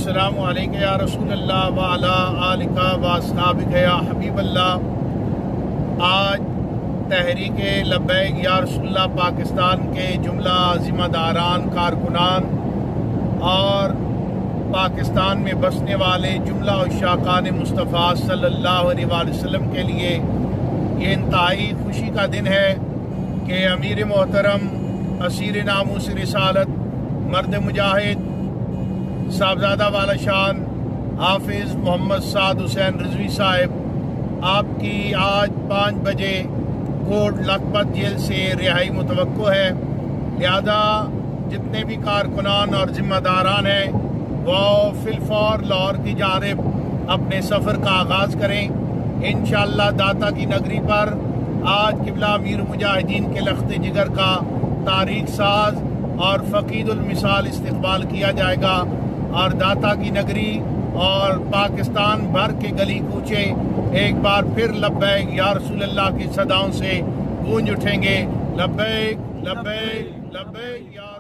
अस्सलामु अलैका या रसूल अल्लाह व अला आलिका व अस्हाबिका या हबीब अल्लाह। आज तहरीक लब्बैक या रसूलल्लाह पाकिस्तान के जुमला ज़िम्मेदारान, कारकुनान और पाकिस्तान में बसने वाले जुमला उशाकान मुस्तफ़ा सल्लल्लाहु अलैहि वसल्लम के लिए ये इंतहाई खुशी का दिन है कि अमीर मोहतरम असीर नामूस रिसालत मर्द मुजाहिद साहबजादा वाला शान हाफिज़ मोहम्मद साद हुसैन रिजवी साहब आपकी आज 5 बजे कोट लखपत जेल से रिहाई मुतवक्को है। लिहाजा जितने भी कारकुनान और ज़िम्मेदारान हैं वो फिलफौर लाहौर की जानिब अपने सफ़र का आगाज़ करें। इंशाअल्लाह दाता की नगरी पर आज किबला अमीर मुजाहिदीन के लख्त जिगर का तारीख साज और फ़कीदुल मिसाल इस्तकबाल किया जाएगा और दाता की नगरी और पाकिस्तान भर के गली कूचे एक बार फिर लब्बैक या रसूल अल्लाह की सदाओं से गूंज उठेंगे। लब्बैक लब्बैक लब्बैक या